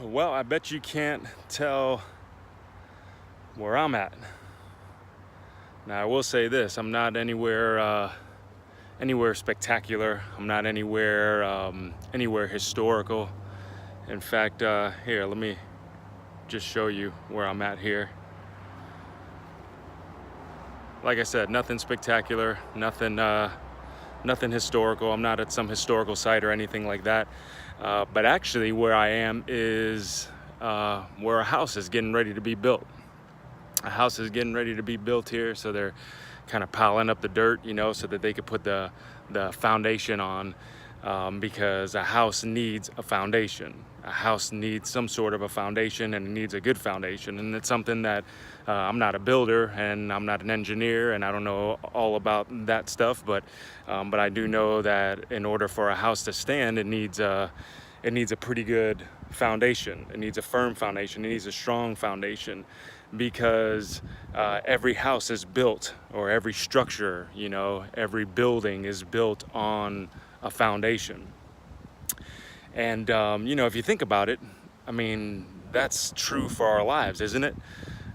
Well, I bet you can't tell where I'm at. Now, I will say this: I'm not anywhere spectacular. I'm not anywhere historical. In fact, here, let me just show you where I'm at here. Like I said, nothing spectacular, nothing historical. I'm not at some historical site or anything like that. But actually, where I am is where a house is getting ready to be built. A house is getting ready to be built here, so they're kind of piling up the dirt, so that they could put the foundation on, because a house needs a foundation. A house needs some sort of a foundation, and it needs a good foundation. And it's something that I'm not a builder, and I'm not an engineer, and I don't know all about that stuff, but I do know that in order for a house to stand, it needs a pretty good foundation. It needs a firm foundation. It needs a strong foundation, because every house is built, or every structure, every building is built on a foundation. And if you think about it, I mean, that's true for our lives, isn't it?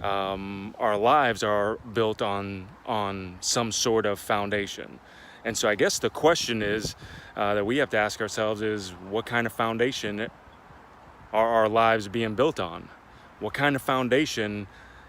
Our lives are built on some sort of foundation. And so I guess the question is that we have to ask ourselves is, what kind of foundation are our lives being built on? What kind of foundation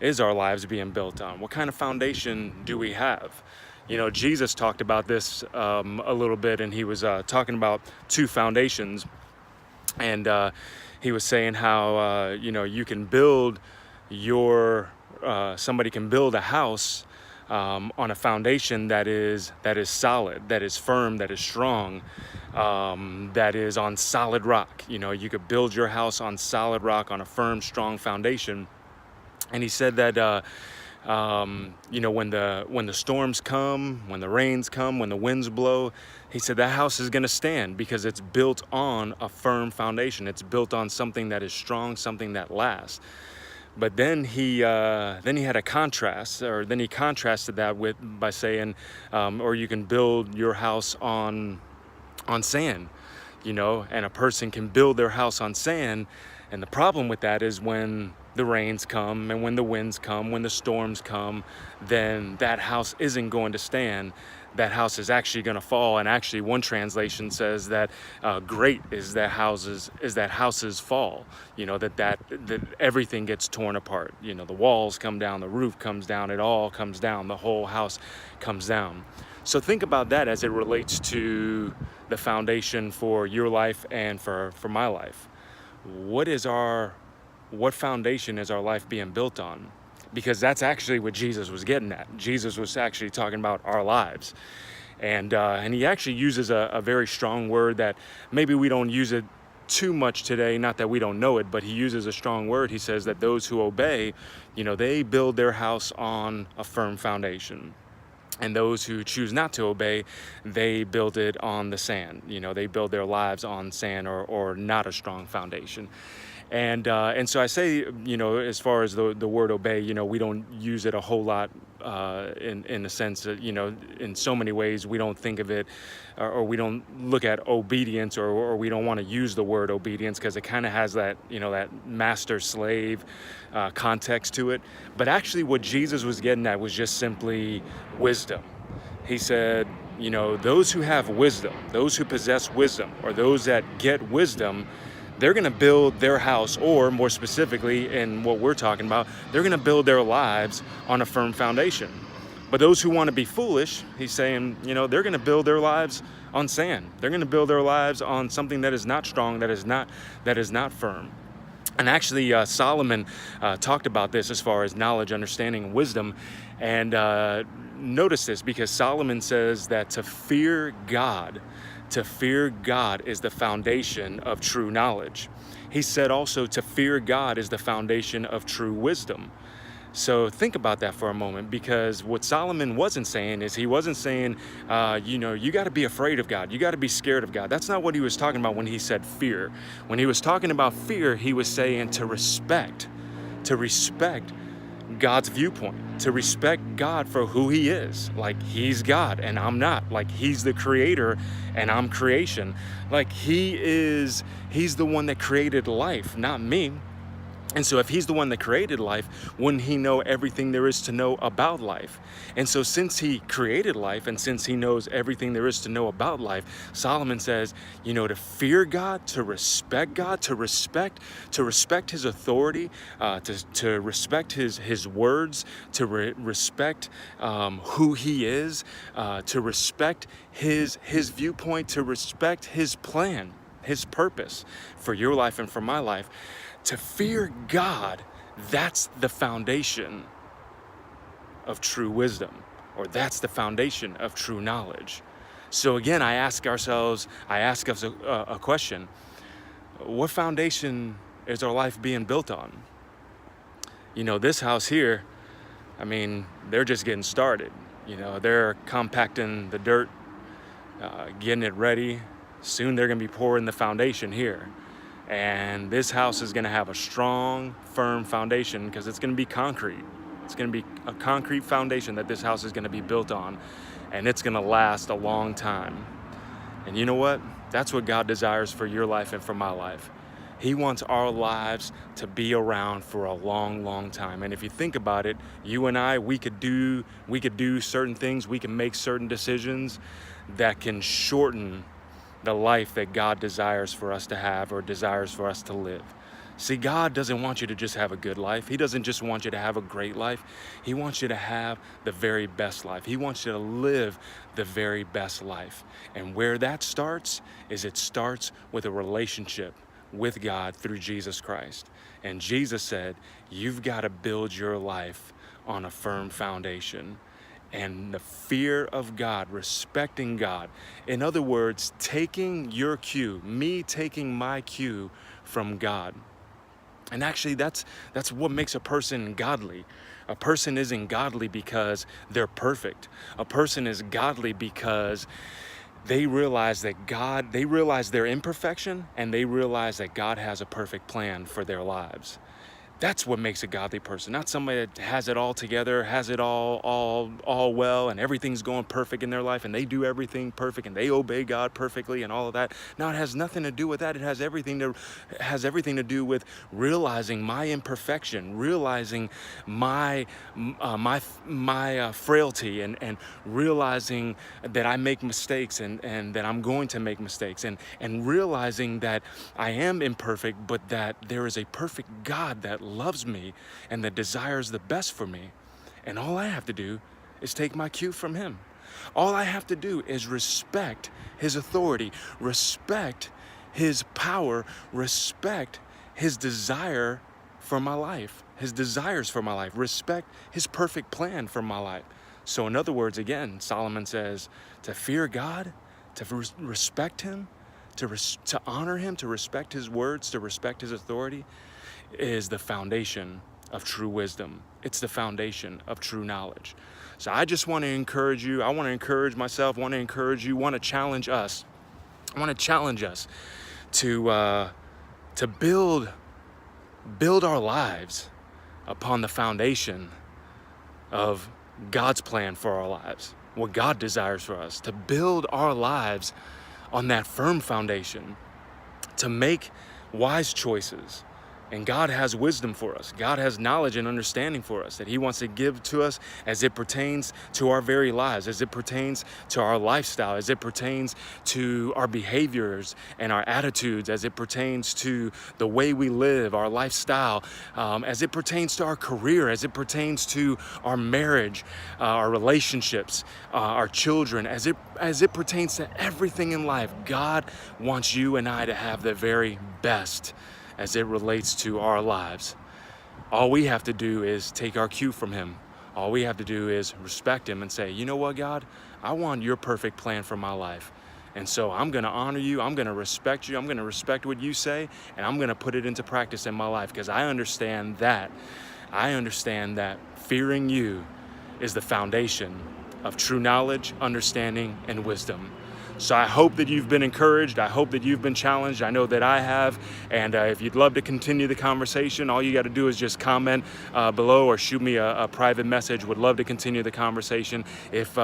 is our lives being built on? What kind of foundation do we have? Jesus talked about this a little bit, and he was talking about two foundations. And he was saying how, you can build somebody can build a house on a foundation that is solid, that is firm, that is strong, that is on solid rock. You could build your house on solid rock, on a firm, strong foundation. And he said that, when the storms come, when the rains come, when the winds blow, he said that house is going to stand because it's built on a firm foundation. It's built on something that is strong, something that lasts. But then he had a contrast, or then he contrasted that by saying, or you can build your house on sand, and a person can build their house on sand. And the problem with that is when the rains come, and when the winds come, when the storms come, then that house isn't going to stand. That house is actually going to fall. And actually, one translation says that great is that houses fall. That everything gets torn apart. The walls come down, the roof comes down, it all comes down, the whole house comes down. So think about that as it relates to the foundation for your life and for my life. What foundation is our life being built on? Because that's actually what Jesus was getting at. Jesus was actually talking about our lives. And he actually uses a very strong word that maybe we don't use it too much today, not that we don't know it, but he uses a strong word. He says that those who obey, they build their house on a firm foundation. And those who choose not to obey, they build it on the sand. They build their lives on sand, or not a strong foundation. And so I say, as far as the word obey, we don't use it a whole lot in the sense that, in so many ways we don't think of it, or we don't look at obedience, or we don't want to use the word obedience because it kind of has that, that master-slave context to it. But actually what Jesus was getting at was just simply wisdom. He said, those who have wisdom, those who possess wisdom, or those that get wisdom, they're going to build their house, or more specifically in what we're talking about, they're going to build their lives on a firm foundation. But those who want to be foolish, he's saying, they're going to build their lives on sand. They're going to build their lives on something that is not strong, that is not firm. And actually, Solomon talked about this as far as knowledge, understanding, and wisdom. And notice this, because Solomon says that to fear God is the foundation of true knowledge. He said also to fear God is the foundation of true wisdom. So think about that for a moment, because what Solomon wasn't saying is, he wasn't saying, you got to be afraid of God. You got to be scared of God. That's not what he was talking about when he said fear. When he was talking about fear, he was saying to respect God's viewpoint, to respect God for who he is. Like, he's God and I'm not. Like, he's the creator and I'm creation. Like, he's the one that created life, not me. And so if he's the one that created life, wouldn't he know everything there is to know about life? And so since he created life and since he knows everything there is to know about life, Solomon says, to fear God, to respect God, to respect his authority, to respect his words, to respect who he is, to respect his viewpoint, to respect his plan, his purpose for your life and for my life. To fear God, that's the foundation of true wisdom, or that's the foundation of true knowledge. So again, I ask us a question. What foundation is our life being built on? This house here, they're just getting started. They're compacting the dirt, getting it ready. Soon they're gonna be pouring the foundation here. And this house is going to have a strong, firm foundation because it's going to be concrete. It's going to be a concrete foundation that this house is going to be built on, and it's going to last a long time. And you know what? That's what God desires for your life and for my life. He wants our lives to be around for a long, long time. And if you think about it, you and I, we could do certain things, we can make certain decisions that can shorten the life that God desires for us to have or desires for us to live. See, God doesn't want you to just have a good life. He doesn't just want you to have a great life. He wants you to have the very best life. He wants you to live the very best life. And where that starts is it starts with a relationship with God through Jesus Christ. And Jesus said, you've got to build your life on a firm foundation. And the fear of God, respecting God. In other words, taking your cue, me taking my cue from God. And actually, that's what makes a person godly. A person isn't godly because they're perfect. A person is godly because they realize their imperfection, and they realize that God has a perfect plan for their lives. That's what makes a godly person, not somebody that has it all together, has it all well, and everything's going perfect in their life, and they do everything perfect, and they obey God perfectly, and all of that. No, it has nothing to do with that. It has everything to do with realizing my imperfection, realizing my frailty, and realizing that I make mistakes, and that I'm going to make mistakes, and realizing that I am imperfect, but that there is a perfect God that loves me and that desires the best for me. And all I have to do is take my cue from him. All I have to do is respect his authority, respect his power, respect his desire for my life, his desires for my life, respect his perfect plan for my life. So in other words, again, Solomon says to fear God, to respect him, to honor him, to respect his words, to respect his authority, is the foundation of true wisdom. It's the foundation of true knowledge. So I just want to encourage you. I want to encourage myself, want to encourage you, want to challenge us. I want to challenge us to build our lives upon the foundation of God's plan for our lives, what God desires for us, to build our lives on that firm foundation, to make wise choices. And God has wisdom for us. God has knowledge and understanding for us that he wants to give to us as it pertains to our very lives, as it pertains to our lifestyle, as it pertains to our behaviors and our attitudes, as it pertains to the way we live, our lifestyle, as it pertains to our career, as it pertains to our marriage, our relationships, our children, as it pertains to everything in life. God wants you and I to have the very best as it relates to our lives. All we have to do is take our cue from him. All we have to do is respect him and say, you know what, God, I want your perfect plan for my life. And so I'm going to honor you. I'm going to respect you. I'm going to respect what you say, and I'm going to put it into practice in my life because I understand that fearing you is the foundation of true knowledge, understanding, and wisdom. So I hope that you've been encouraged. I hope that you've been challenged. I know that I have. And if you'd love to continue the conversation, all you got to do is just comment below or shoot me a private message. Would love to continue the conversation. If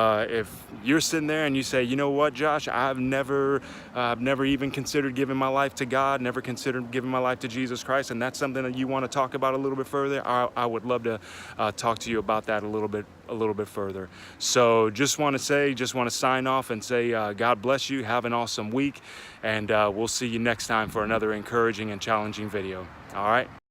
you're sitting there and you say, you know what, Josh, I've never even considered giving my life to God, never considered giving my life to Jesus Christ, and that's something that you want to talk about a little bit further, I would love to talk to you about that a little bit further. So just want to sign off and say God bless you, have an awesome week, and we'll see you next time for another encouraging and challenging video. All right.